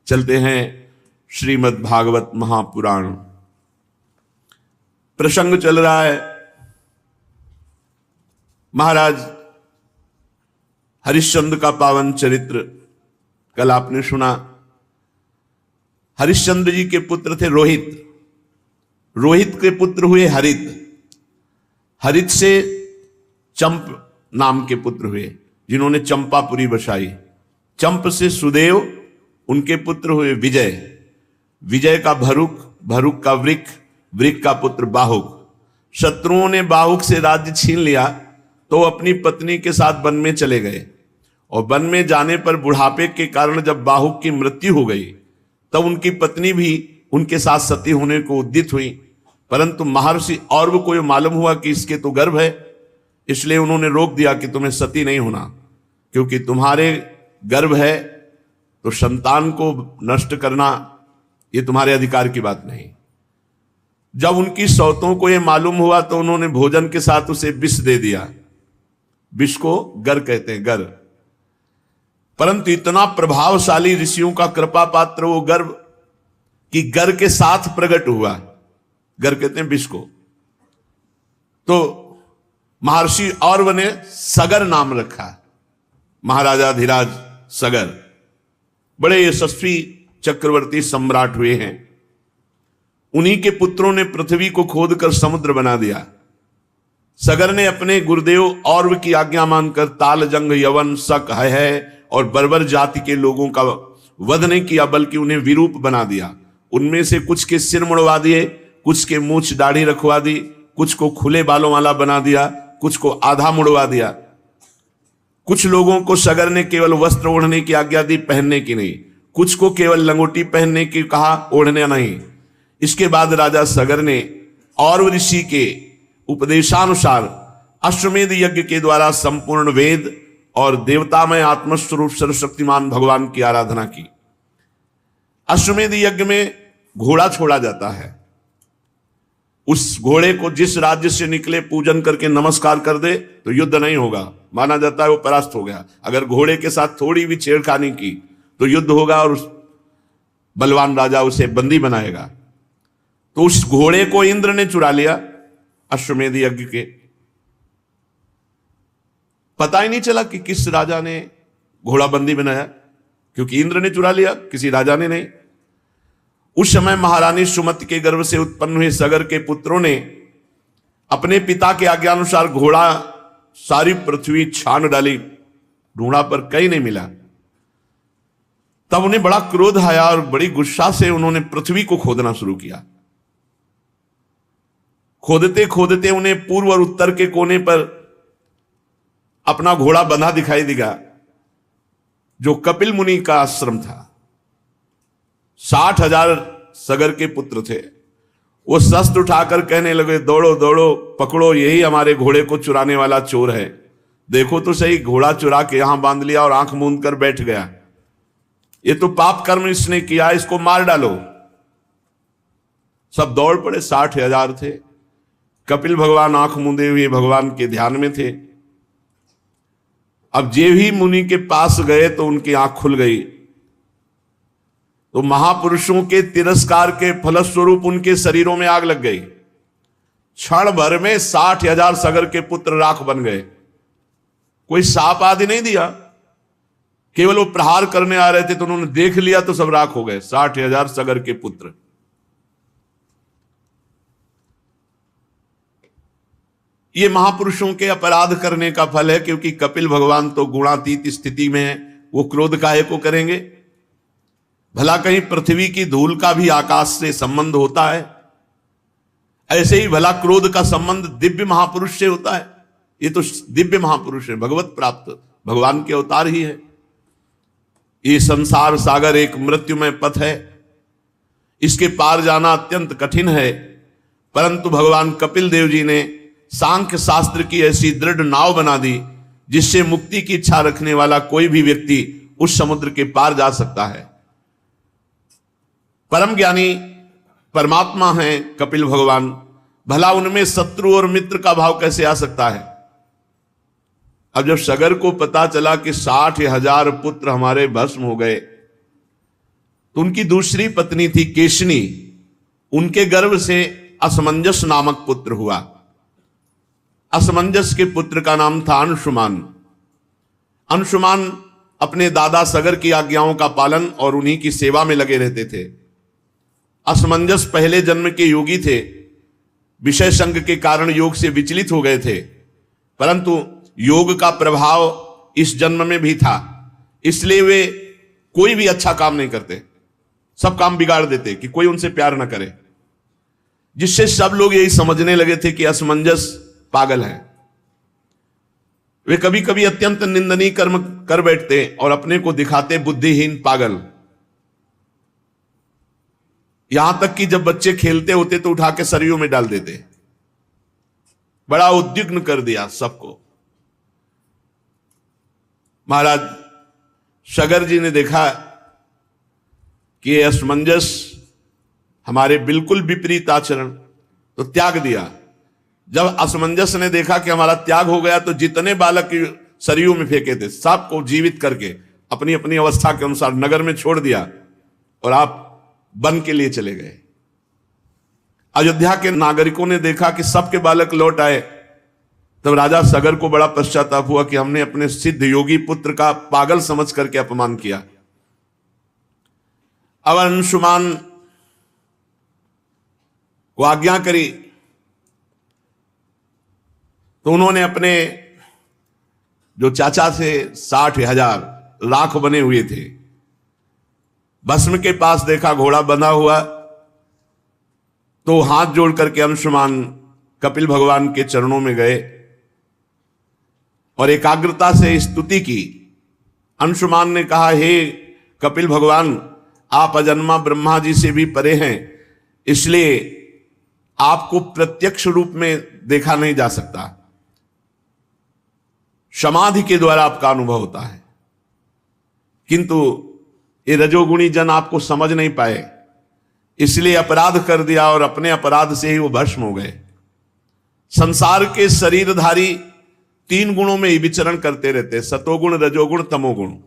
चलते हैं श्रीमद् भागवत महापुराण। प्रसंग चल रहा है महाराज हरिश्चंद्र का पावन चरित्र। कल आपने सुना हरिश्चंद्र जी के पुत्र थे रोहित, रोहित के पुत्र हुए हरित, हरित से चंप नाम के पुत्र हुए जिन्होंने चंपापुरी बसाई। चंप से सुदेव, उनके पुत्र हुए विजय, विजय का भरुक, भरुक का वृक, वृक का पुत्र बाहुक। शत्रुओं ने बाहुक से राज्य छीन लिया तो अपनी पत्नी के साथ वन में चले गए, और वन में जाने पर बुढ़ापे के कारण जब बाहुक की मृत्यु हो गई तब उनकी पत्नी भी उनके साथ सती होने को उद्यत हुई। परंतु महर्षि और को ये मालूम हुआ कि इसके तो गर्भ है, इसलिए उन्होंने रोक दिया कि तुम्हें सती नहीं होना, क्योंकि तुम्हारे गर्भ है तो संतान को नष्ट करना ये तुम्हारे अधिकार की बात नहीं। जब उनकी सौतों को यह मालूम हुआ तो उन्होंने भोजन के साथ उसे विष दे दिया। विष को गर कहते हैं, गर। परंतु इतना प्रभावशाली ऋषियों का कृपा पात्र वो गर्भ कि गर के साथ प्रकट हुआ। गर कहते हैं विष को। तो महर्षि और ने सगर नाम रखा, महाराजा धीराज सगर। बड़े यशस्वी चक्रवर्ती सम्राट हुए हैं। उन्हीं के पुत्रों ने पृथ्वी को खोदकर समुद्र बना दिया। सगर ने अपने गुरुदेव औरव की आज्ञा मानकर ताल, जंग, यवन, शक, है और बर्बर जाति के लोगों का वध नहीं किया, बल्कि उन्हें विरूप बना दिया। उनमें से कुछ के सिर मुड़वा दिए, कुछ के मूछ दाढ़ी रखवा दी, कुछ को खुले बालों वाला बना दिया, कुछ को आधा मुड़वा दिया। कुछ लोगों को सगर ने केवल वस्त्र ओढ़ने की आज्ञा दी, पहनने की नहीं। कुछ को केवल लंगोटी पहनने की कहा, ओढ़ने नहीं। इसके बाद राजा सगर ने और ऋषि के उपदेशानुसार अश्वमेध यज्ञ के द्वारा संपूर्ण वेद और देवतामय आत्मस्वरूप सर्वशक्तिमान भगवान की आराधना की। अश्वमेध यज्ञ में घोड़ा छोड़ा जाता है। उस घोड़े को जिस राज्य से निकले पूजन करके नमस्कार कर दे तो युद्ध नहीं होगा, माना जाता है वो परास्त हो गया। अगर घोड़े के साथ थोड़ी भी छेड़खानी की तो युद्ध होगा और बलवान राजा उसे बंदी बनाएगा। तो उस घोड़े को इंद्र ने चुरा लिया अश्वमेध यज्ञ के। पता ही नहीं चला कि किस राजा ने घोड़ा बंदी बनाया, क्योंकि इंद्र ने चुरा लिया, किसी राजा ने नहीं। उस समय महारानी सुमति के गर्भ से उत्पन्न हुए सगर के पुत्रों ने अपने पिता के आज्ञानुसार घोड़ा सारी पृथ्वी छान डाली, ढूंढा पर कहीं नहीं मिला। तब उन्हें बड़ा क्रोध आया और बड़ी गुस्सा से उन्होंने पृथ्वी को खोदना शुरू किया। खोदते खोदते उन्हें पूर्व और उत्तर के कोने पर अपना घोड़ा बंधा दिखाई दिया, जो कपिल मुनि का आश्रम था। 60,000 सगर के पुत्र थे। वो शस्त्र उठाकर कहने लगे, दौड़ो दौड़ो, पकड़ो, यही हमारे घोड़े को चुराने वाला चोर है। देखो तो सही, घोड़ा चुरा के यहां बांध लिया और आंख मूंद कर बैठ गया। ये तो पाप कर्म इसने किया, इसको मार डालो। सब दौड़ पड़े, 60,000 थे। कपिल भगवान आंख मूंदे हुए भगवान के ध्यान में थे। अब जे भी मुनि के पास गए तो उनकी आंख खुल गई। तो महापुरुषों के तिरस्कार के फलस्वरूप उनके शरीरों में आग लग गई। क्षण भर में 60,000 सगर के पुत्र राख बन गए। कोई साप आदि नहीं दिया, केवल वो प्रहार करने आ रहे थे तो उन्होंने देख लिया तो सब राख हो गए, 60,000 सगर के पुत्र। ये महापुरुषों के अपराध करने का फल है, क्योंकि कपिल भगवान तो गुणातीत स्थिति में है, वो क्रोध काहे को करेंगे। भला कहीं पृथ्वी की धूल का भी आकाश से संबंध होता है? ऐसे ही भला क्रोध का संबंध दिव्य महापुरुष से होता है? ये तो दिव्य महापुरुष है, भगवत प्राप्त भगवान के अवतार ही है। ये संसार सागर एक मृत्युमय पथ है, इसके पार जाना अत्यंत कठिन है। परंतु भगवान कपिल देव जी ने सांख्य शास्त्र की ऐसी दृढ़ नाव बना दी जिससे मुक्ति की इच्छा रखने वाला कोई भी व्यक्ति उस समुद्र के पार जा सकता है। परम ज्ञानी परमात्मा हैं कपिल भगवान, भला उनमें शत्रु और मित्र का भाव कैसे आ सकता है। अब जब सगर को पता चला कि 60,000 पुत्र हमारे भस्म हो गए, तो उनकी दूसरी पत्नी थी केशनी, उनके गर्भ से असमंजस नामक पुत्र हुआ। असमंजस के पुत्र का नाम था अंशुमान। अंशुमान अपने दादा सगर की आज्ञाओं का पालन और उन्हीं की सेवा में लगे रहते थे। असमंजस पहले जन्म के योगी थे, विषय संग के कारण योग से विचलित हो गए थे, परंतु योग का प्रभाव इस जन्म में भी था, इसलिए वे कोई भी अच्छा काम नहीं करते, सब काम बिगाड़ देते कि कोई उनसे प्यार ना करे, जिससे सब लोग यही समझने लगे थे कि असमंजस पागल है। वे कभी कभी अत्यंत निंदनीय कर्म कर बैठते और अपने को दिखाते बुद्धिहीन पागल। यहां तक कि जब बच्चे खेलते होते तो उठा के सरयू में डाल देते। बड़ा उद्विग्न कर दिया सबको। महाराज सगर जी ने देखा कि ये असमंजस हमारे बिल्कुल विपरीत आचरण, तो त्याग दिया। जब असमंजस ने देखा कि हमारा त्याग हो गया तो जितने बालक सरयू में फेंके थे सबको जीवित करके अपनी अपनी अवस्था के अनुसार नगर में छोड़ दिया और आप वन के लिए चले गए। अयोध्या के नागरिकों ने देखा कि सबके बालक लौट आए, तब राजा सगर को बड़ा पश्चाताप हुआ कि हमने अपने सिद्ध योगी पुत्र का पागल समझ करके अपमान किया। अब अंशुमान को आज्ञा करी तो उन्होंने अपने जो चाचा से 60,000 लाख बने हुए थे, भस्म के पास देखा घोड़ा बंधा हुआ, तो हाथ जोड़ करके अंशुमान कपिल भगवान के चरणों में गए और एकाग्रता से स्तुति की। अंशुमान ने कहा, हे कपिल भगवान, आप अजन्मा ब्रह्मा जी से भी परे हैं, इसलिए आपको प्रत्यक्ष रूप में देखा नहीं जा सकता, समाधि के द्वारा आपका अनुभव होता है, किंतु ये रजोगुणी जन आपको समझ नहीं पाए, इसलिए अपराध कर दिया और अपने अपराध से ही वो भस्म हो गए। संसार के शरीरधारी 3 गुणों में ही विचरण करते रहते, सतोगुण, रजोगुण, तमोगुण,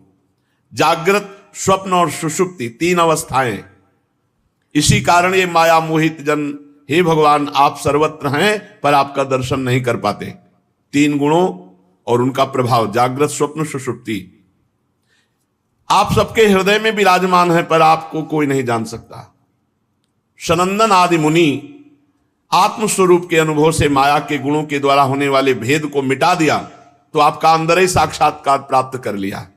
जागृत, स्वप्न और सुषुप्ति, 3 अवस्थाएं। इसी कारण ये माया मोहित जन, हे भगवान आप सर्वत्र हैं पर आपका दर्शन नहीं कर पाते। 3 गुणों और उनका प्रभाव, जागृत, स्वप्न, सुषुप्ति, आप सबके हृदय में विराजमान है पर आपको कोई नहीं जान सकता। सनंदन आदि मुनि आत्मस्वरूप के अनुभव से माया के गुणों के द्वारा होने वाले भेद को मिटा दिया तो आपका अंदर ही साक्षात्कार प्राप्त कर लिया।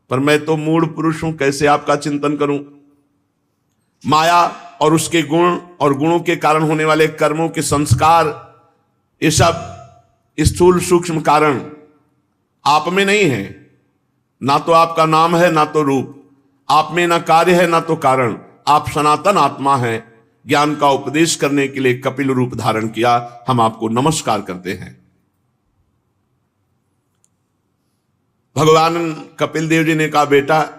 पर मैं तो मूढ़ पुरुष हूं, कैसे आपका चिंतन करूं। माया और उसके गुण और गुणों के कारण होने वाले कर्मों के संस्कार, ये सब स्थूल सूक्ष्म कारण आप में नहीं है। ना तो आपका नाम है ना तो रूप, आप में ना कार्य है ना तो कारण, आप सनातन आत्मा हैं। ज्ञान का उपदेश करने के लिए कपिल रूप धारण किया, हम आपको नमस्कार करते हैं। भगवान कपिल देव जी ने कहा, बेटा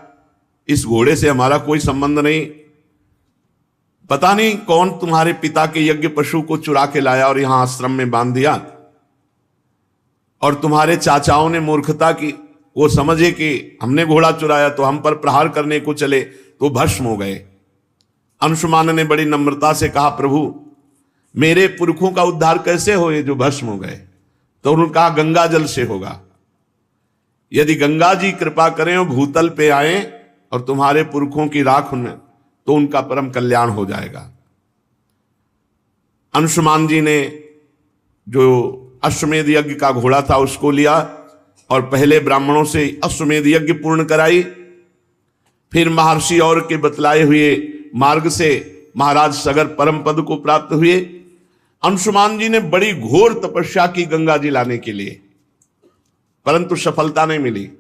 इस घोड़े से हमारा कोई संबंध नहीं, पता नहीं कौन तुम्हारे पिता के यज्ञ पशु को चुरा के लाया और यहां आश्रम में बांध दिया, और तुम्हारे चाचाओं ने मूर्खता की, वो समझे कि हमने घोड़ा चुराया तो हम पर प्रहार करने को चले तो भस्म हो गए। अंशुमान ने बड़ी नम्रता से कहा, प्रभु मेरे पुरखों का उद्धार कैसे हो ये जो भस्म हो गए। तो उन्होंने कहा, गंगा जल से होगा। यदि गंगा जी कृपा करें और भूतल पे आए और तुम्हारे पुरखों की राख उनमें, तो उनका परम कल्याण हो जाएगा। अंशुमान जी ने जो अश्वमेध यज्ञ का घोड़ा था उसको लिया और पहले ब्राह्मणों से अश्वमेध यज्ञ पूर्ण कराई, फिर महर्षि और के बतलाए हुए मार्ग से महाराज सगर परम पद को प्राप्त हुए। अंशुमान जी ने बड़ी घोर तपस्या की गंगा जी लाने के लिए, परंतु सफलता नहीं मिली।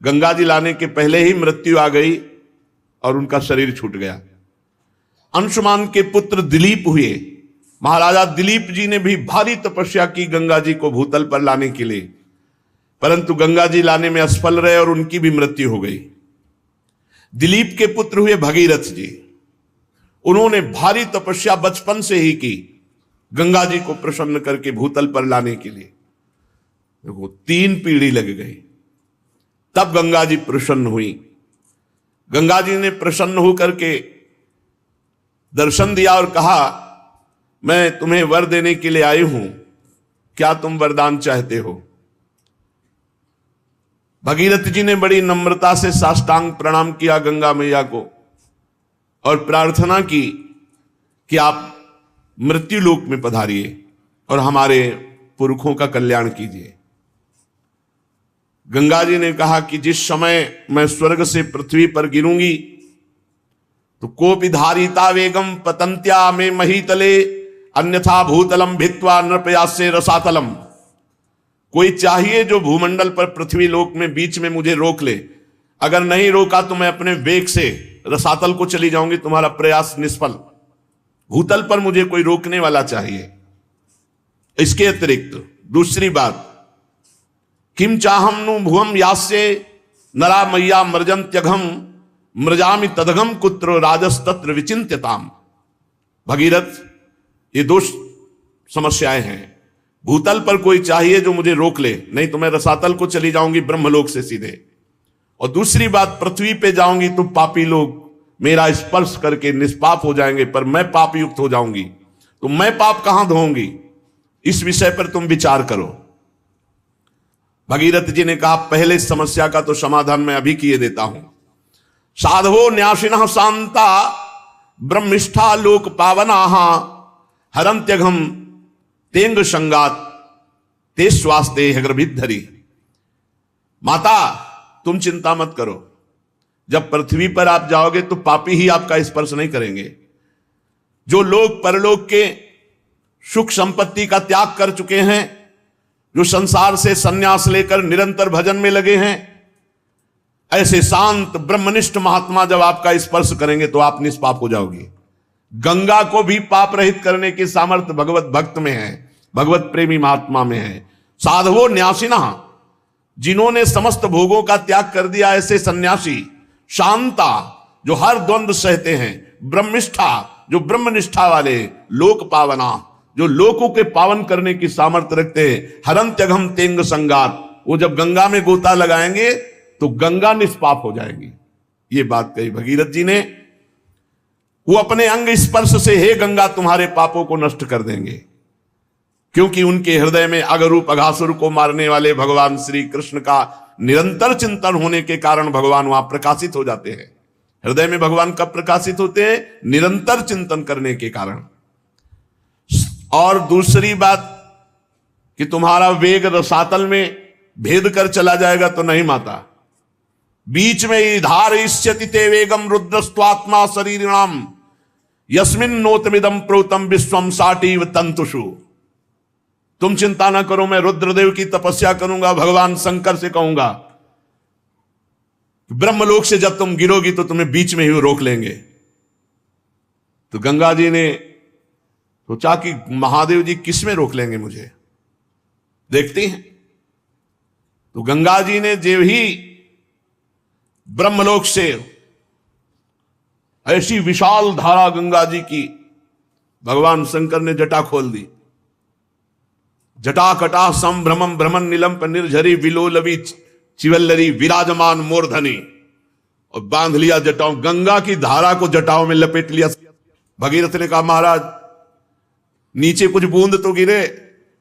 गंगा जी लाने के पहले ही मृत्यु आ गई और उनका शरीर छूट गया। अंशुमान के पुत्र दिलीप हुए। महाराजा दिलीप जी ने भी भारी तपस्या की गंगा जी को भूतल पर लाने के लिए, परंतु गंगा जी लाने में असफल रहे और उनकी भी मृत्यु हो गई। दिलीप के पुत्र हुए भगीरथ जी। उन्होंने भारी तपस्या बचपन से ही की गंगा जी को प्रसन्न करके भूतल पर लाने के लिए। देखो 3 पीढ़ी लग गई, तब गंगा जी प्रसन्न हुई। गंगा जी ने प्रसन्न होकर के दर्शन दिया और कहा, मैं तुम्हें वर देने के लिए आई हूं, क्या तुम वरदान चाहते हो? भगीरथ जी ने बड़ी नम्रता से साष्टांग प्रणाम किया गंगा मैया को और प्रार्थना की कि आप मृत्यु लोक में पधारिए और हमारे पुरखों का कल्याण कीजिए। गंगा जी ने कहा कि जिस समय मैं स्वर्ग से पृथ्वी पर गिरूंगी तो कोपि धारिता वेगम पतंत्या में महीतले अन्यथा भूतलम भित्वा नृपयासे रसातलम। कोई चाहिए जो भूमंडल पर पृथ्वी लोक में बीच में मुझे रोक ले, अगर नहीं रोका तो मैं अपने वेग से रसातल को चली जाऊंगी, तुम्हारा प्रयास निष्फल। भूतल पर मुझे कोई रोकने वाला चाहिए। इसके अतिरिक्त दूसरी बात, किम चाहम नु भुवम यास्य नरा मैया मृजंत्यघम मृजामि तदघम कुत्र राजस्तत्र विचिंत्यताम। भगीरथ, ये दो समस्याएं हैं। भूतल पर कोई चाहिए जो मुझे रोक ले, नहीं तो मैं रसातल को चली जाऊंगी ब्रह्मलोक से सीधे। और दूसरी बात, पृथ्वी पे जाऊंगी तो पापी लोग मेरा स्पर्श करके निष्पाप हो जाएंगे, पर मैं पाप युक्त हो जाऊंगी, तो मैं पाप कहां धोऊंगी? इस विषय पर तुम विचार करो। भगीरथ जी ने कहा, पहले समस्या का तो समाधान मैं अभी किए देता हूं। साधवो न्यासिनः शांता ब्रह्मिष्ठा लोक पावनाः हरंत्यघम तेंग संगात ते स्वास्ते हृभिद्धरी। माता, तुम चिंता मत करो, जब पृथ्वी पर आप जाओगे तो पापी ही आपका स्पर्श नहीं करेंगे। जो लोग परलोक के सुख संपत्ति का त्याग कर चुके हैं, जो संसार से संन्यास लेकर निरंतर भजन में लगे हैं, ऐसे शांत ब्रह्मनिष्ठ महात्मा जब आपका स्पर्श करेंगे तो आप निष्पाप हो जाओगे। गंगा को भी पाप रहित करने की सामर्थ्य भगवत भक्त में है, भगवत प्रेमी महात्मा में है। साधवो न्यासिना, जिन्होंने समस्त भोगों का त्याग कर दिया, ऐसे सन्यासी। शांता, जो हर द्वंद्व सहते हैं। ब्रह्मिष्ठा, जो ब्रह्मनिष्ठा वाले। लोक पावना, जो लोकों के पावन करने की सामर्थ्य रखते हैं। हरंत्यघम तेंग संगात, वो जब गंगा में गोता लगाएंगे तो गंगा निष्पाप हो जाएगी। ये बात कही भगीरथ जी ने। वो अपने अंग स्पर्श से, हे गंगा, तुम्हारे पापों को नष्ट कर देंगे, क्योंकि उनके हृदय में अगरूप अघासुर को मारने वाले भगवान श्री कृष्ण का निरंतर चिंतन होने के कारण भगवान वहां प्रकाशित हो जाते हैं। हृदय में भगवान कब प्रकाशित होते हैं? निरंतर चिंतन करने के कारण। और दूसरी बात कि तुम्हारा वेग रसातल में भेद कर चला जाएगा तो नहीं माता। बीच में ही धारयिष्यति ते वेगम रुद्रस्त्वात्मा शरीरिणाम यस्मिन नोतमिदम प्रोतम विश्वम साटीव तंतुषु। तुम चिंता ना करो, मैं रुद्रदेव की तपस्या करूंगा। भगवान शंकर से कहूंगा, ब्रह्मलोक से जब तुम गिरोगी तो तुम्हें बीच में ही रोक लेंगे। तो गंगा जी ने सोचा कि महादेव जी किस में रोक लेंगे मुझे, देखते हैं। तो गंगा जी ने जब ही ब्रह्मलोक से ऐसी विशाल धारा गंगा जी की, भगवान शंकर ने जटा खोल दी। जटा कटा संभ्रमम भ्रमण नीलम पर निर्झरी विलोलवी चिवल्लरी विराजमान मूर्धनी, और बांध लिया जटाओं। गंगा की धारा को जटाओं में लपेट लिया। भगीरथ ने कहा, महाराज नीचे कुछ बूंद तो गिरे,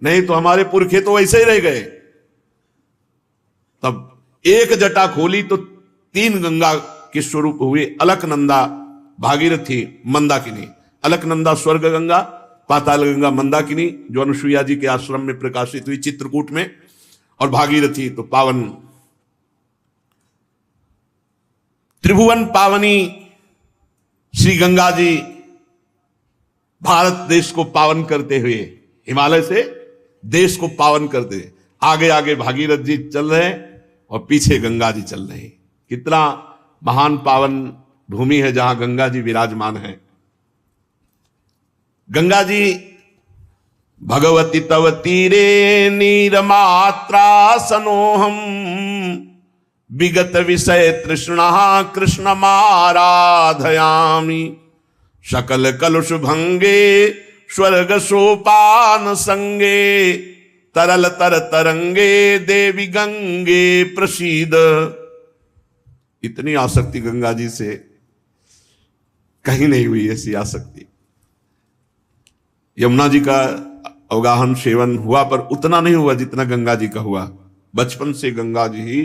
नहीं तो हमारे पुरखे तो वैसे ही रह गए। तब एक जटा खोली तो 3 गंगा के स्वरूप हुए। अलकनंदा, भागीरथी, मंदाकिनी। अलकनंदा स्वर्ग गंगा, पाताल गंगा मंदाकिनी, जो अनुसुईया जी के आश्रम में प्रकाशित हुई चित्रकूट में, और भागीरथी तो पावन त्रिभुवन पावनी श्री गंगा जी भारत देश को पावन करते हुए, हिमालय से देश को पावन करते, आगे आगे भागीरथ जी चल रहे हैं और पीछे गंगा जी चल रहे हैं। कितना महान पावन भूमि है जहां गंगा जी विराजमान है। गंगा जी भगवती तव तीरे नीरमात्रा सनोहम विगत विषय तृष्णा कृष्ण माराधयामि सकल कलुष भंगे स्वर्ग सोपान संगे तरल तर तरंगे देवी गंगे प्रसीद। इतनी आसक्ति गंगा जी से कहीं नहीं हुई, ऐसी आसक्ति। यमुना जी का अवगाहन सेवन हुआ, पर उतना नहीं हुआ जितना गंगा जी का हुआ। बचपन से गंगा जी ही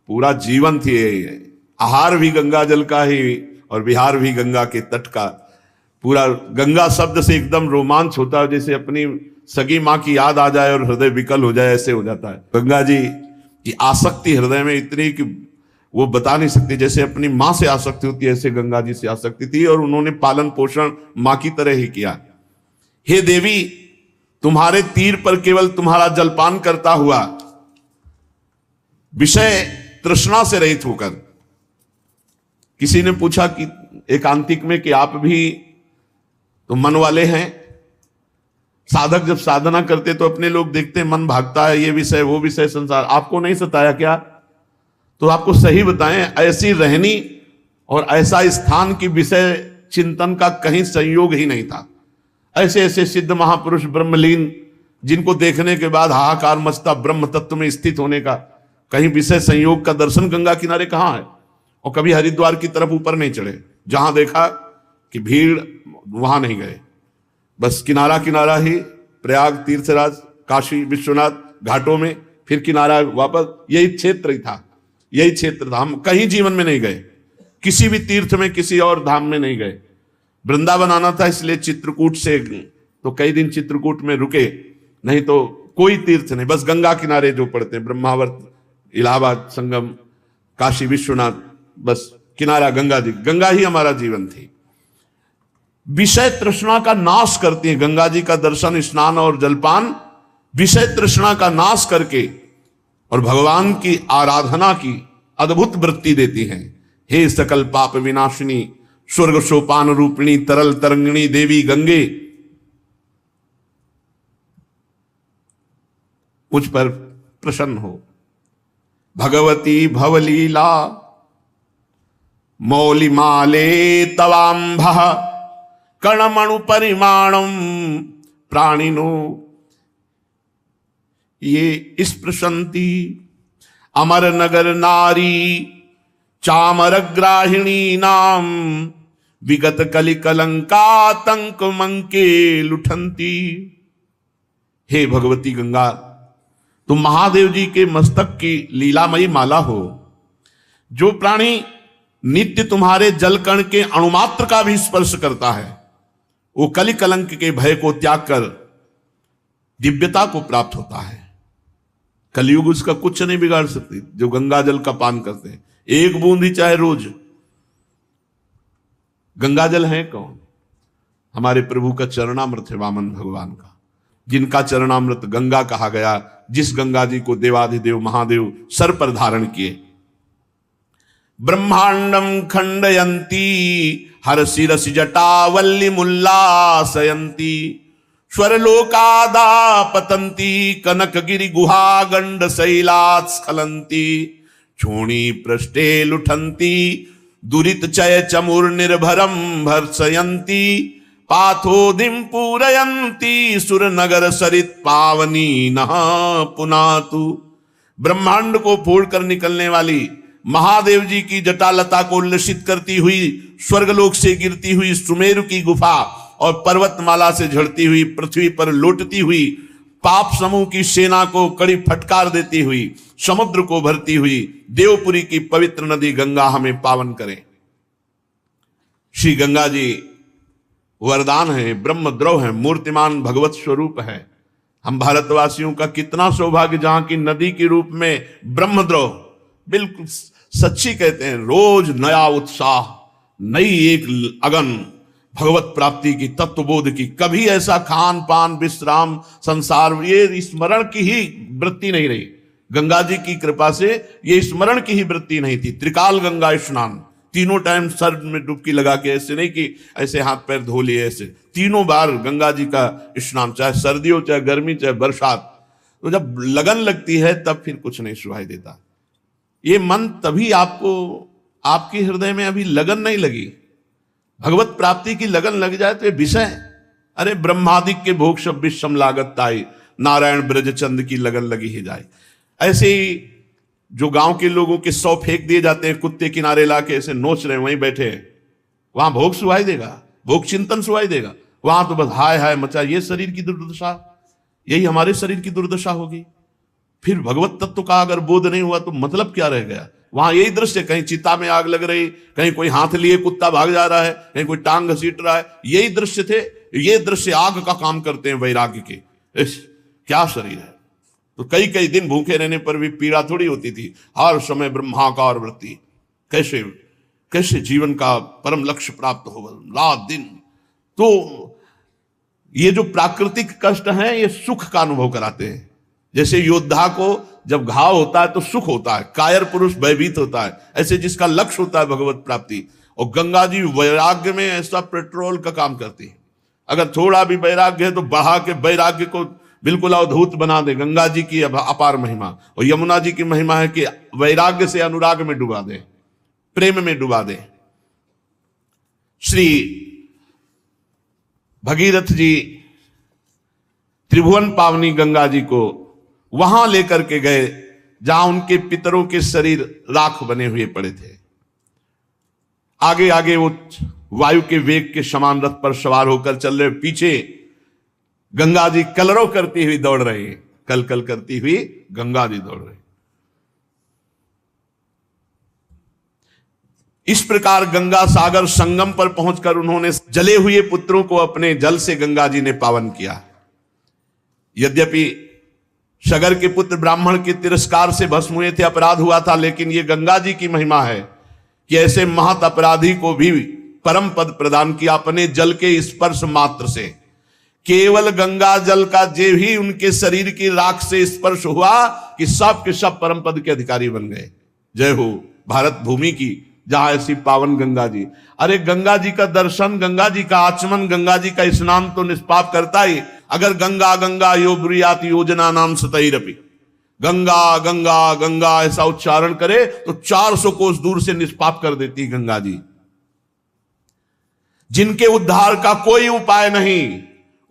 पूरा जीवन थी। आहार भी गंगा जल का ही और विहार भी गंगा के तट का। पूरा गंगा शब्द से एकदम रोमांच होता है, जैसे अपनी सगी माँ की याद आ जाए और हृदय विकल हो जाए, ऐसे हो जाता है। गंगा जी की आसक्ति हृदय में इतनी कि वो बता नहीं सकती। जैसे अपनी माँ से आसक्ति होती है, ऐसे गंगा जी से आसक्ति थी, और उन्होंने पालन पोषण माँ की तरह ही किया। हे देवी, तुम्हारे तीर पर केवल तुम्हारा जलपान करता हुआ, विषय तृष्णा से रहित होकर। किसी ने पूछा कि एकांतिक में कि आप भी तो मन वाले हैं, साधक जब साधना करते तो अपने लोग देखते मन भागता है, ये विषय वो विषय संसार, आपको नहीं सताया क्या? तो आपको सही बताएं, ऐसी रहनी और ऐसा स्थान की विषय चिंतन का कहीं संयोग ही नहीं था। ऐसे ऐसे सिद्ध महापुरुष ब्रह्मलीन, जिनको देखने के बाद हाहाकार मचता ब्रह्म तत्व में स्थित होने का, कहीं विषय संयोग का दर्शन गंगा किनारे कहां है? और कभी हरिद्वार की तरफ ऊपर नहीं चढ़े, जहां देखा कि भीड़ वहां नहीं गए, बस किनारा किनारा ही, प्रयाग तीर्थराज काशी विश्वनाथ घाटों में, फिर किनारा वापस, यही क्षेत्र ही था, यही क्षेत्र था। हम कहीं जीवन में नहीं गए, किसी भी तीर्थ में, किसी और धाम में नहीं गए। वृंदावन आना था, इसलिए चित्रकूट से तो कई दिन चित्रकूट में रुके, नहीं तो कोई तीर्थ नहीं, बस गंगा किनारे जो पड़ते हैं, ब्रह्मावर्त, इलाहाबाद संगम, काशी विश्वनाथ, बस किनारा गंगा जी। गंगा ही हमारा जीवन थी। विषय तृष्णा का नाश करती है गंगा जी का दर्शन, स्नान और जलपान विषय तृष्णा का नाश करके और भगवान की आराधना की अद्भुत वृत्ति देती हैं। हे सकल पाप विनाशिनी, स्वर्ग सोपान रूपिणी, तरल तरंगिणी देवी गंगे, मुझ पर प्रसन्न हो। भगवती भवलीला मौलिमाले तवांभ कणमणु परिमाणम प्राणिनो ये स्पृशंति अमर नगर नारी चामरग्राहिणी नाम विगत कलि कलंकातंक मंके लुठंती। हे भगवती गंगा, तुम महादेव जी के मस्तक की लीलामयी माला हो। जो प्राणी नित्य तुम्हारे जलकण के अणुमात्र का भी स्पर्श करता है, वो कलि कलंक के भय को त्याग कर दिव्यता को प्राप्त होता है। कलयुग उसका कुछ नहीं बिगाड़ सकती। जो गंगा जल का पान करते हैं, एक बूंद ही चाहे रोज। गंगा जल है कौन? हमारे प्रभु का चरणामृत है, वामन भगवान का, जिनका चरणामृत गंगा कहा गया, जिस गंगा जी को देवाधिदेव महादेव सर पर धारण किए। ब्रह्मांडम खंडयंती हर शिरस जटावल्ली मुल्लासयंती स्वरलोकादा पतंती कनक गिरि गुहा गंड शैलात् स्खलंती छोणी पृष्ठे लुठंती दुरित चय चमुर निर्भरम भर्सयंती पाथोदिम पूरयंती सुर नगर सरित पावनी नः पुनातु। ब्रह्मांड को फोड़कर निकलने वाली महादेव जी की जटालता को उल्लसित करती हुई, स्वर्गलोक से गिरती हुई सुमेरु की गुफा और पर्वतमाला से झड़ती हुई पृथ्वी पर लौटती हुई, पाप समूह की सेना को कड़ी फटकार देती हुई, समुद्र को भरती हुई देवपुरी की पवित्र नदी गंगा हमें पावन करे। श्री गंगा जी वरदान है, ब्रह्मद्रव है, मूर्तिमान भगवत स्वरूप है। हम भारतवासियों का कितना सौभाग्य, जहां की नदी के रूप में ब्रह्मद्रव, बिल्कुल सच्ची कहते हैं, रोज नया उत्साह, नई एक अगन भगवत प्राप्ति की, तत्वबोध की। कभी ऐसा खान पान विश्राम संसार ये स्मरण की ही वृत्ति नहीं रही। गंगा जी की कृपा से ये स्मरण की ही वृत्ति नहीं थी। त्रिकाल गंगा स्नान, तीनों टाइम सर में डुबकी लगा के, ऐसे नहीं कि ऐसे हाथ पैर धो लिए, ऐसे तीनों बार गंगा जी का स्नान, चाहे सर्दी हो चाहे गर्मी चाहे बरसात। तो जब लगन लगती है तब फिर कुछ नहीं सुनाई देता। ये मन तभी आपको, आपके हृदय में अभी लगन नहीं लगी, भगवत प्राप्ति की लगन लग जाए तो ये विषय, अरे ब्रह्मादिक के भोग सब विषम लागत ताई, नारायण ब्रज चंद की लगन लगी ही जाए। ऐसे ही जो गांव के लोगों के 100 फेंक दिए जाते हैं, कुत्ते किनारे लाके ऐसे नोच रहे हैं, वहीं बैठे हैं, वहां भोग सुनाई देगा, भोग चिंतन सुनाई देगा। वहां तो बस हाय हाय मचा। ये शरीर की दुर्दशा, यही हमारे शरीर की दुर्दशा होगी। फिर भगवत तत्व का अगर बोध नहीं हुआ तो मतलब क्या रह गया। वहां यही दृश्य, कहीं चिता में आग लग रही, कहीं कोई हाथ लिए कुत्ता भाग जा रहा है, कहीं कोई टांग घसीट रहा है, यही दृश्य थे। ये दृश्य आग का काम करते हैं वैराग्य के। क्या शरीर है। तो कई कई दिन भूखे रहने पर भी पीड़ा थोड़ी होती थी, हर समय ब्रह्माकार वृत्ति। कैसे कैसे जीवन का परम लक्ष्य प्राप्त हो रात दिन। तो ये जो प्राकृतिक कष्ट हैं ये सुख का अनुभव कराते हैं। जैसे योद्धा को जब घाव होता है तो सुख होता है, कायर पुरुष भयभीत होता है, ऐसे जिसका लक्ष्य होता है भगवत प्राप्ति। और गंगा जी वैराग्य में ऐसा पेट्रोल का काम करती है। अगर थोड़ा भी वैराग्य है तो बढ़ा के वैराग्य को बिल्कुल अवधूत बना दे। गंगा जी की अपार महिमा, और यमुना जी की महिमा है कि वैराग्य से अनुराग में डुबा दे, प्रेम में डुबा दे। श्री भगीरथ जी त्रिभुवन पावनी गंगा जी को वहां लेकर के गए जहां उनके पितरों के शरीर राख बने हुए पड़े थे। आगे आगे वो वायु के वेग के समान रथ पर सवार होकर चल रहे, पीछे गंगा जी कलरव करती हुई दौड़ रही है, कल कल करती हुई गंगा जी दौड़ रही। इस प्रकार गंगा सागर संगम पर पहुंचकर उन्होंने जले हुए पुत्रों को अपने जल से गंगा जी ने पावन किया। यद्यपि सगर के पुत्र ब्राह्मण के तिरस्कार से भस्म हुए थे, अपराध हुआ था, लेकिन यह गंगा जी की महिमा है कि ऐसे महत अपराधी को भी परम पद प्रदान किया अपने जल के स्पर्श मात्र से। केवल गंगा जल का जे भी उनके शरीर की राख से स्पर्श हुआ कि सब के सब परम पद के अधिकारी बन गए। जय हो भारत भूमि की, जहां ऐसी पावन गंगा जी। अरे गंगा जी का दर्शन, गंगा जी का आचमन, गंगा जी का स्नान तो निष्पाप करता ही। अगर गंगा गंगा यो ब्रियात योजना नाम सतैरपि, गंगा गंगा गंगा ऐसा उच्चारण करे तो 400 कोस दूर से निष्पाप कर देती गंगा जी। जिनके उद्धार का कोई उपाय नहीं,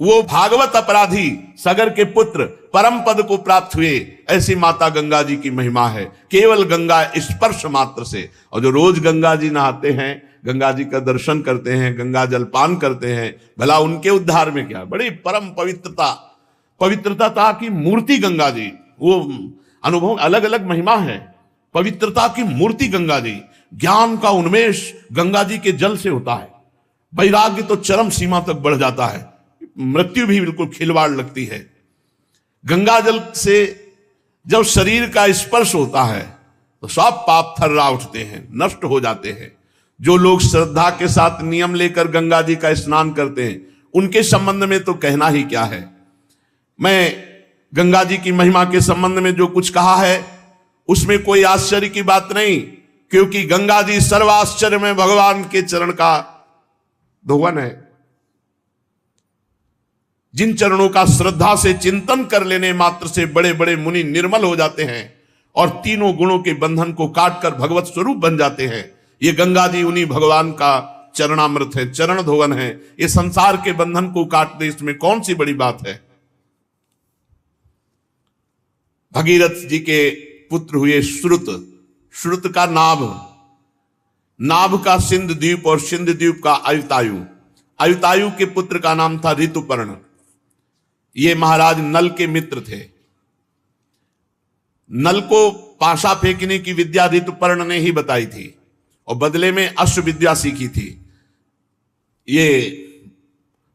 वो भागवत अपराधी सगर के पुत्र परम पद को प्राप्त हुए, ऐसी माता गंगा जी की महिमा है। केवल गंगा स्पर्श मात्र से। और जो रोज गंगा जी नहाते हैं, गंगा जी का दर्शन करते हैं, गंगा जल पान करते हैं, भला उनके उद्धार में क्या। बड़ी परम पवित्रता की मूर्ति गंगा जी, वो अनुभव अलग अलग महिमा है। पवित्रता की मूर्ति गंगा जी। ज्ञान का उन्मेष गंगा जी के जल से होता है। वैराग्य तो चरम सीमा तक बढ़ जाता है, मृत्यु भी बिल्कुल खिलवाड़ लगती है। गंगा जल से जब शरीर का स्पर्श होता है तो सब पाप थर्रा उठते हैं, नष्ट हो जाते हैं। जो लोग श्रद्धा के साथ नियम लेकर गंगा जी का स्नान करते हैं, उनके संबंध में तो कहना ही क्या है। मैं गंगा जी की महिमा के संबंध में जो कुछ कहा है उसमें कोई आश्चर्य की बात नहीं, क्योंकि गंगा जी सर्वाश्चर्य में भगवान के चरण का धोवन है। जिन चरणों का श्रद्धा से चिंतन कर लेने मात्र से बड़े बड़े मुनि निर्मल हो जाते हैं और तीनों गुणों के बंधन को काटकर भगवत स्वरूप बन जाते हैं। ये गंगा जी उन्हीं भगवान का चरणामृत है, चरण धोवन है। ये संसार के बंधन को काट दे, इसमें कौन सी बड़ी बात है। भगीरथ जी के पुत्र हुए श्रुत, श्रुत का नाभ, नाभ का सिंध द्वीप और सिंध द्वीप का आयुतायु, आयुतायु के पुत्र का नाम था ऋतुपर्ण। ये महाराज नल के मित्र थे। नल को पाशा फेंकने की विद्या ऋतुपर्ण ने ही बताई थी और बदले में अश्व विद्या सीखी थी। ये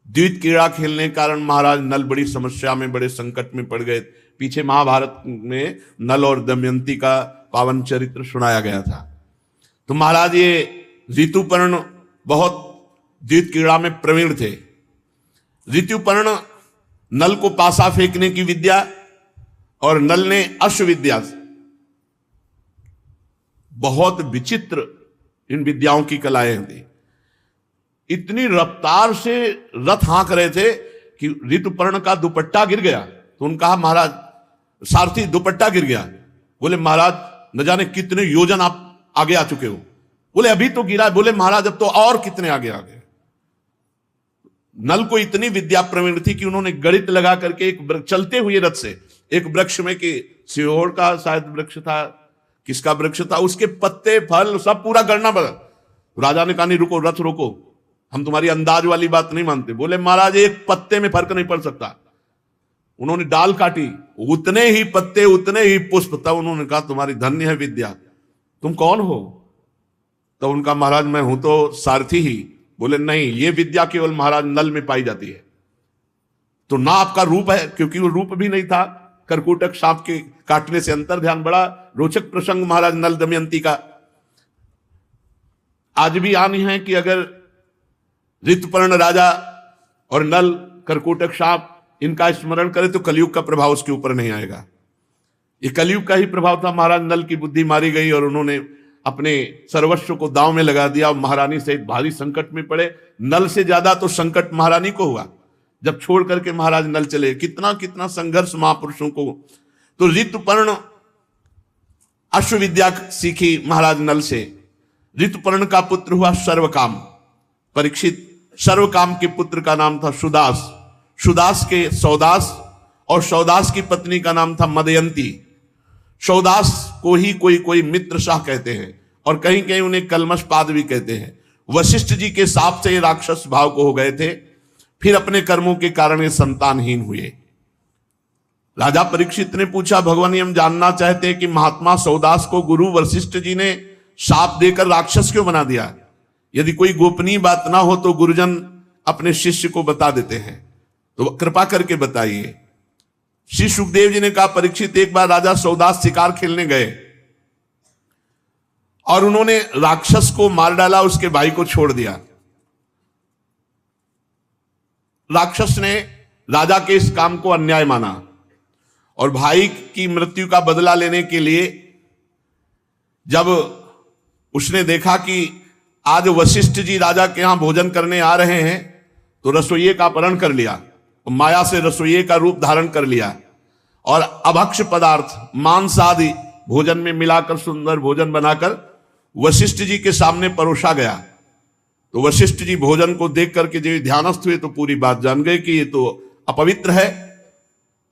द्वित क्रीड़ा खेलने के कारण महाराज नल बड़ी समस्या में, बड़े संकट में पड़ गए। पीछे महाभारत में नल और दमयंती का पावन चरित्र सुनाया गया था। तो महाराज ये ऋतुपर्ण बहुत द्वित क्रीड़ा में प्रवीण थे। ऋतुपर्ण नल को पासा फेंकने की विद्या और नल ने अश्व विद्या, बहुत विचित्र इन विद्याओं की कलाएं थी। इतनी रफ्तार से रथ हाँक रहे थे कि ऋतुपर्ण का दुपट्टा गिर गया। तो उन्होंने कहा महाराज सारथी दुपट्टा गिर गया। बोले महाराज न जाने कितने योजन आप आगे आ चुके हो। बोले अभी तो गिरा। बोले महाराज अब तो और कितने आगे आ गए। नल को इतनी विद्या प्रवीण थी कि उन्होंने गणित लगा करके एक चलते हुए रथ से एक वृक्ष में, कि सिहोर का शायद वृक्ष था, किसका वृक्ष था? उसके पत्ते फल सब पूरा गणना बदल। राजा ने कहा नहीं रुको, रथ रोको, हम तुम्हारी अंदाज वाली बात नहीं मानते। बोले महाराज एक पत्ते में फर्क नहीं पड़ सकता। उन्होंने डाल काटी, उतने ही पत्ते उतने ही पुष्प। तब उन्होंने कहा तुम्हारी धन्य है विद्या, तुम कौन हो? तो उनका महाराज मैं हूं तो सारथी ही। बोले नहीं, ये विद्या केवल महाराज नल में पाई जाती है। तो ना आपका रूप है, क्योंकि वो रूप भी नहीं था, करकुटक सांप के काटने से अंतर ध्यान। बड़ा रोचक प्रसंग महाराज नल दमयंती का आज भी आनी है कि अगर ऋतुपर्ण राजा और नल करकुटक सांप इनका स्मरण करे तो कलयुग का प्रभाव उसके ऊपर नहीं आएगा। ये कलयुग का ही प्रभाव था। महाराज नल की बुद्धि मारी गई और उन्होंने अपने सर्वस्व को दांव में लगा दिया और महारानी सहित भारी संकट में पड़े। नल से ज्यादा तो संकट महारानी को हुआ जब छोड़ करके महाराज नल चले। कितना कितना संघर्ष महापुरुषों को। तो ऋतुपर्ण अश्वविद्या सीखी महाराज नल से। ऋतुपर्ण का पुत्र हुआ सर्वकाम, परीक्षित। सर्वकाम के पुत्र का नाम था सुदास, सुदास के सौदास, और सौदास की पत्नी का नाम था मदयंती। सौदास को ही कोई कोई मित्र शाह कहते हैं और कहीं कहीं उन्हें कलमशपाद भी कहते हैं। वशिष्ठ जी के साप से ये राक्षस भाव को हो गए थे, फिर अपने कर्मों के कारण ये संतानहीन हुए। राजा परीक्षित ने पूछा भगवान हम जानना चाहते हैं कि महात्मा सौदास को गुरु वशिष्ठ जी ने शाप देकर राक्षस क्यों बना दिया? यदि कोई गोपनीय बात ना हो तो गुरुजन अपने शिष्य को बता देते हैं, तो कृपा करके बताइए। श्री सुखदेव जी ने कहा परीक्षित एक बार राजा सौदास शिकार खेलने गए और उन्होंने राक्षस को मार डाला, उसके भाई को छोड़ दिया। राक्षस ने राजा के इस काम को अन्याय माना और भाई की मृत्यु का बदला लेने के लिए जब उसने देखा कि आज वशिष्ठ जी राजा के यहां भोजन करने आ रहे हैं तो रसोइये का अपहरण कर लिया, माया से रसोइये का रूप धारण कर लिया और अभक्ष पदार्थ मांस आदि भोजन में मिलाकर सुंदर भोजन बनाकर वशिष्ठ जी के सामने परोसा गया। तो वशिष्ठ जी भोजन को देख करके जब ध्यानस्थ हुए तो पूरी बात जान गए कि ये तो अपवित्र है।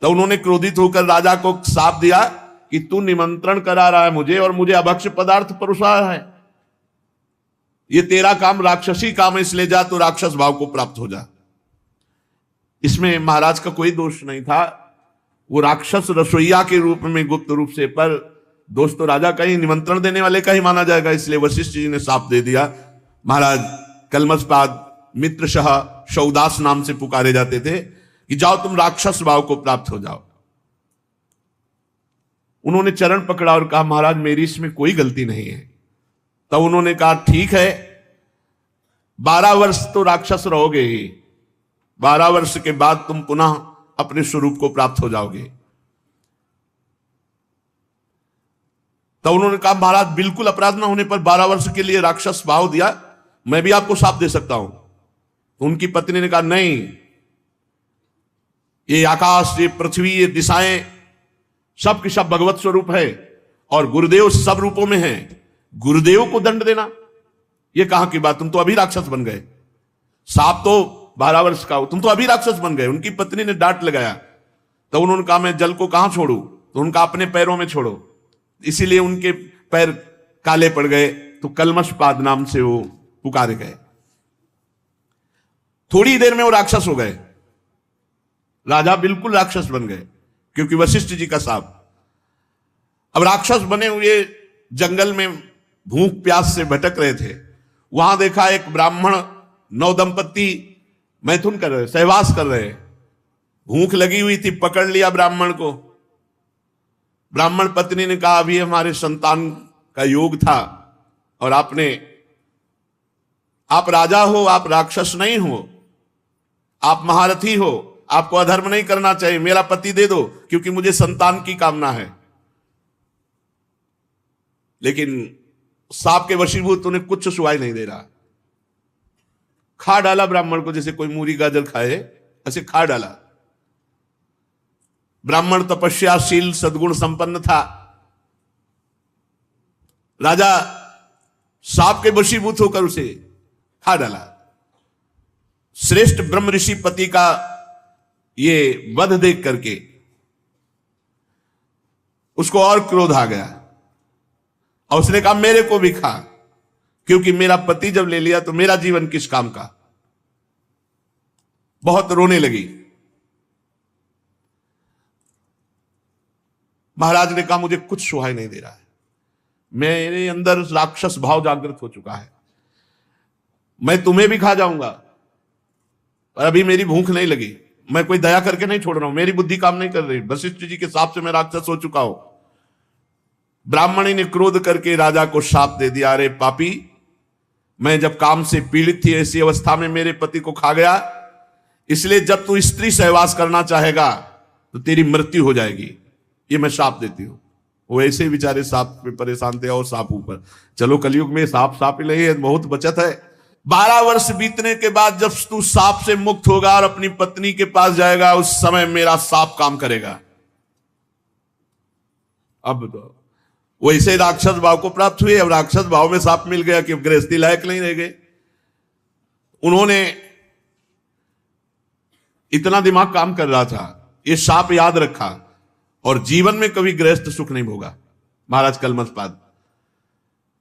तो उन्होंने क्रोधित होकर राजा को शाप दिया कि तू निमंत्रण करा रहा है मुझे और मुझे अभक्ष पदार्थ परोसा है, ये तेरा काम राक्षसी काम है, इसलिए जा तो राक्षस भाव को प्राप्त हो जा। इसमें महाराज का कोई दोष नहीं था, वो राक्षस रसोईया के रूप में गुप्त रूप से, पर दोष तो राजा का ही, निमंत्रण देने वाले का ही माना जाएगा। इसलिए वशिष्ठ जी ने शाप दे दिया। महाराज कलमशपाद मित्रशः सौदास नाम से पुकारे जाते थे कि जाओ तुम राक्षस भाव को प्राप्त हो जाओ। उन्होंने चरण पकड़ा और कहा महाराज मेरी इसमें कोई गलती नहीं है। तब उन्होंने कहा ठीक है 12 वर्ष तो राक्षस रहोगे ही, 12 वर्ष के बाद तुम पुनः अपने स्वरूप को प्राप्त हो जाओगे। तब उन्होंने कहा महाराज बिल्कुल अपराध ना होने पर 12 वर्ष के लिए राक्षस भाव दिया, मैं भी आपको शाप दे सकता हूं। तो उनकी पत्नी ने कहा नहीं, ये आकाश, ये पृथ्वी, ये दिशाएं सब के सब भगवत स्वरूप है और गुरुदेव सब रूपों में है, गुरुदेव को दंड देना ये कहां की बात? तुम तो अभी राक्षस बन गए, साप तो 12 वर्ष का हो, तुम तो अभी राक्षस बन गए। उनकी पत्नी ने डांट लगाया। तो उन्होंने कहा मैं जल को कहां छोड़ू? तो उनका अपने पैरों में छोड़ो। इसीलिए उनके पैर काले पड़ गए, तो कलमशपाद नाम से वो पुकारे गए। थोड़ी देर में वो राक्षस हो गए, राजा बिल्कुल राक्षस बन गए क्योंकि वशिष्ठ जी का शाप। अब राक्षस बने हुए जंगल में भूख प्यास से भटक रहे थे। वहां देखा एक ब्राह्मण 9 दंपत्ति मैथुन कर रहे, सहवास कर रहे। भूख लगी हुई थी, पकड़ लिया ब्राह्मण को। ब्राह्मण पत्नी ने कहा अभी हमारे संतान का योग था और आप राजा हो, आप राक्षस नहीं हो, आप महारथी हो, आपको अधर्म नहीं करना चाहिए, मेरा पति दे दो क्योंकि मुझे संतान की कामना है। लेकिन सांप के वशीभूत उन्हें कुछ सुनाई नहीं दे रहा। खा डाला ब्राह्मण को, जैसे कोई मूली गाजर खाए ऐसे खा डाला। ब्राह्मण तपस्याशील सद्गुण संपन्न था। राजा सांप के वशीभूत होकर उसे खा डाला। श्रेष्ठ ब्रह्म ऋषि पति का ये वध देख करके उसको और क्रोध आ गया। और उसने कहा मेरे को भी खा, क्योंकि मेरा पति जब ले लिया तो मेरा जीवन किस काम का। बहुत रोने लगी। महाराज ने कहा मुझे कुछ सुहाई नहीं दे रहा है, मेरे अंदर राक्षस भाव जागृत हो चुका है, मैं तुम्हें भी खा जाऊंगा, पर अभी मेरी भूख नहीं लगी, मैं कोई दया करके नहीं छोड़ रहा हूं, मेरी बुद्धि काम नहीं कर रही, वशिष्ठ जी के शाप से मैं राक्षस हो चुका हूं। ब्राह्मणी ने क्रोध करके राजा को शाप दे दिया, अरे पापी, मैं जब काम से पीड़ित थी ऐसी अवस्था में मेरे पति को खा गया, इसलिए जब तू स्त्री सहवास करना चाहेगा तो तेरी मृत्यु हो जाएगी, ये मैं शाप देती हूं। वो ऐसे ही बेचारे सांप में परेशान थे और सांप ऊपर। चलो कलयुग में सांप सांप ही नहीं है, बहुत बचत है। 12 वर्ष बीतने के बाद जब तू सांप से मुक्त होगा और अपनी पत्नी के पास जाएगा, उस समय मेरा सांप काम करेगा। अब तो वैसे राक्षस भाव को प्राप्त हुए, अब राक्षस भाव में सांप मिल गया कि गृहस्थी लायक नहीं रह गए। उन्होंने इतना दिमाग काम कर रहा था, ये सांप याद रखा और जीवन में कभी गृहस्थ सुख नहीं भोगा महाराज कलमषपाद,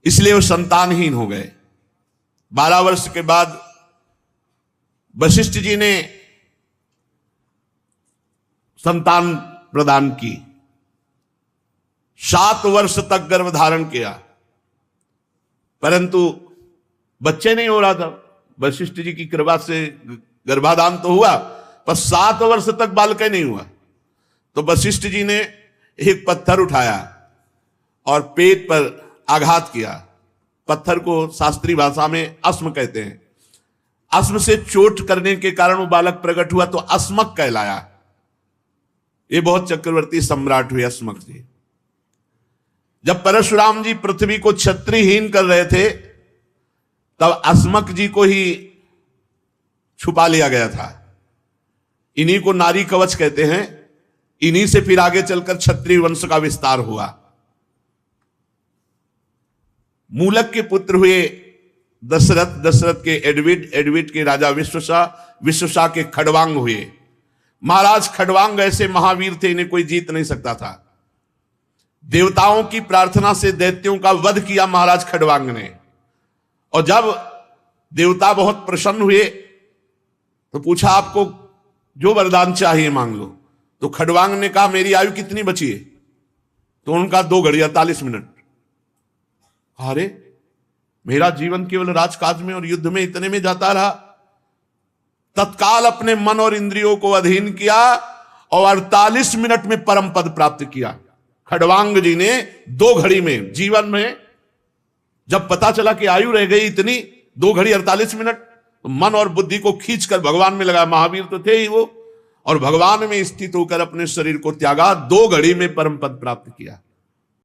इसलिए वो संतानहीन हो गए। 12 वर्ष के बाद वशिष्ठ जी ने संतान प्रदान की, 7 वर्ष तक गर्भ धारण किया, परंतु बच्चे नहीं हो रहा था। वशिष्ठ जी की कृपा से गर्भाधान तो हुआ, पर 7 वर्ष तक बालक नहीं हुआ। तो वशिष्ठ जी ने एक पत्थर उठाया और पेट पर आघात किया। पत्थर को शास्त्रीय भाषा में अस्म कहते हैं। अस्म से चोट करने के कारण वो बालक प्रकट हुआ तो अस्मक कहलाया। ये बहुत चक्रवर्ती सम्राट हुए अस्मक जी। जब परशुराम जी पृथ्वी को क्षत्रियहीन कर रहे थे तब अस्मक जी को ही छुपा लिया गया था। इन्हीं को नारी कवच कहते हैं। इन्हीं से फिर आगे चलकर क्षत्रिय वंश का विस्तार हुआ। मूलक के पुत्र हुए दशरथ, दशरथ के एडविड, एडविड के राजा विश्वशाह, विश्वशाह के खड़वांग हुए। महाराज खड़वांग ऐसे महावीर थे, इन्हें कोई जीत नहीं सकता था। देवताओं की प्रार्थना से दैत्यों का वध किया महाराज खड़वांग ने। और जब देवता बहुत प्रसन्न हुए तो पूछा आपको जो वरदान चाहिए मांग लो। तो खड़वांग ने कहा मेरी आयु कितनी बची है? तो उनका 2 घड़ी 48 मिनट। अरे मेरा जीवन केवल राजकाज में और युद्ध में इतने में जाता रहा। तत्काल अपने मन और इंद्रियों को अधीन किया और 48 मिनट में परम पद प्राप्त किया। खड़वांग जी ने 2 घड़ी में, जीवन में जब पता चला कि आयु रह गई इतनी 2 घड़ी 48 मिनट, तो मन और बुद्धि को खींचकर भगवान में लगा। महावीर तो थे ही वो, और भगवान में स्थित होकर अपने शरीर को त्यागा, 2 घड़ी में परम पद प्राप्त किया।